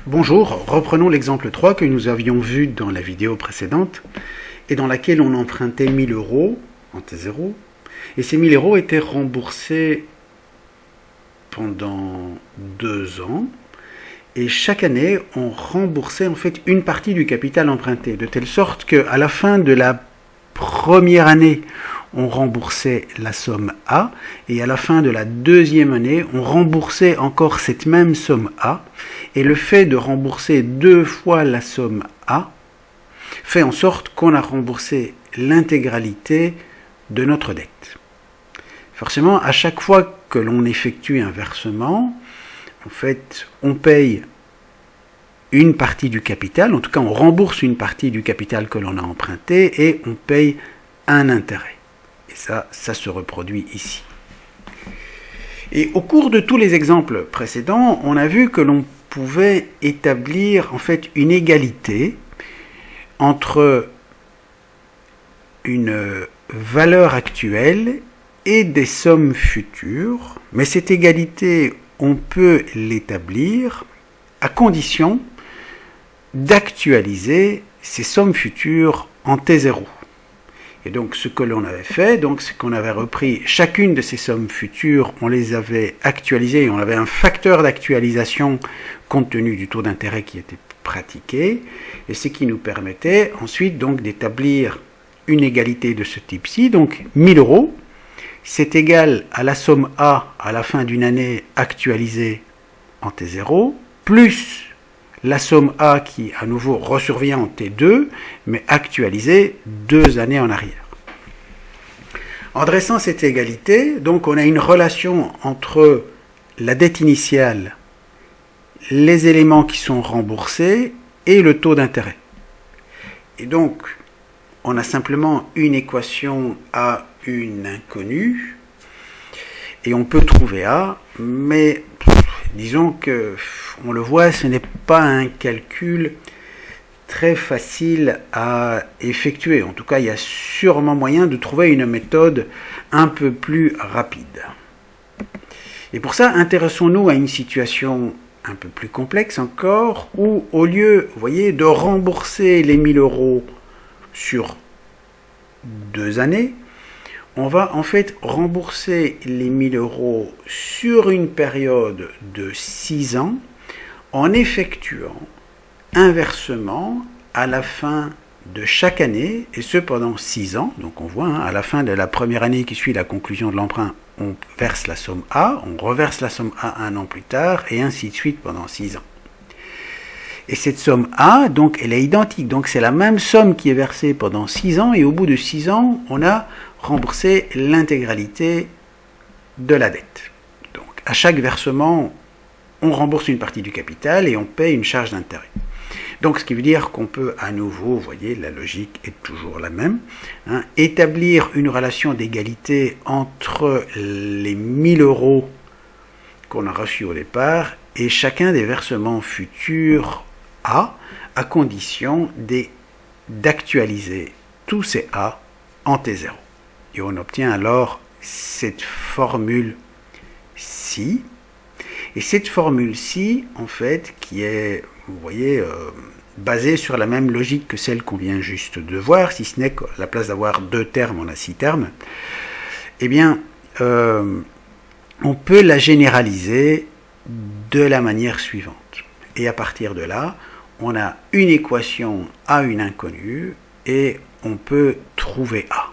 Bonjour, reprenons l'exemple 3 que nous avions vu dans la vidéo précédente et dans laquelle on empruntait 1000 euros en T0 et ces 1000 euros étaient remboursés pendant 2 ans et chaque année on remboursait en fait une partie du capital emprunté de telle sorte qu'à la fin de la première année on remboursait la somme A, et à la fin de la deuxième année, on remboursait encore cette même somme A, et le fait de rembourser 2 fois la somme A fait en sorte qu'on a remboursé l'intégralité de notre dette. Forcément, à chaque fois que l'on effectue un versement, en fait, on paye une partie du capital, en tout cas on rembourse une partie du capital que l'on a emprunté, et on paye un intérêt. Et ça se reproduit ici. Et au cours de tous les exemples précédents, on a vu que l'on pouvait établir en fait une égalité entre une valeur actuelle et des sommes futures. Mais cette égalité, on peut l'établir à condition d'actualiser ces sommes futures en T0. Et donc ce que l'on avait fait, c'est qu'on avait repris chacune de ces sommes futures, on les avait actualisées, et on avait un facteur d'actualisation compte tenu du taux d'intérêt qui était pratiqué, et ce qui nous permettait ensuite donc d'établir une égalité de ce type-ci, donc 1000 euros, c'est égal à la somme A à la fin d'une année actualisée en T0, plus la somme A qui à nouveau ressurvient en T2, mais actualisée 2 années en arrière. En dressant cette égalité, donc on a une relation entre la dette initiale, les éléments qui sont remboursés et le taux d'intérêt. Et donc, on a simplement une équation à une inconnue, et on peut trouver A, mais disons que, on le voit, ce n'est pas un calcul très facile à effectuer. En tout cas, il y a sûrement moyen de trouver une méthode un peu plus rapide. Et pour ça, intéressons-nous à une situation un peu plus complexe encore, où au lieu, vous voyez, de rembourser les 1000 euros sur 2 années, on va en fait rembourser les 1000 euros sur une période de 6 ans en effectuant un versement à la fin de chaque année, et ce pendant 6 ans. Donc on voit, à la fin de la première année qui suit la conclusion de l'emprunt, on verse la somme A, on reverse la somme A 1 an plus tard, et ainsi de suite pendant 6 ans. Et cette somme A, donc, elle est identique. Donc c'est la même somme qui est versée pendant 6 ans, et au bout de 6 ans, on a remboursé l'intégralité de la dette. Donc à chaque versement, on rembourse une partie du capital et on paye une charge d'intérêt. Donc ce qui veut dire qu'on peut à nouveau, vous voyez, la logique est toujours la même, établir une relation d'égalité entre les 1000 euros qu'on a reçus au départ et chacun des versements futurs A, à condition d'actualiser tous ces A en T0. Et on obtient alors cette formule-ci. Et cette formule-ci, en fait, qui est, vous voyez, basée sur la même logique que celle qu'on vient juste de voir, si ce n'est qu'à la place d'avoir 2 termes, on a 6 termes, eh bien, on peut la généraliser de la manière suivante. Et à partir de là, on a une équation à une inconnue, et on peut trouver A.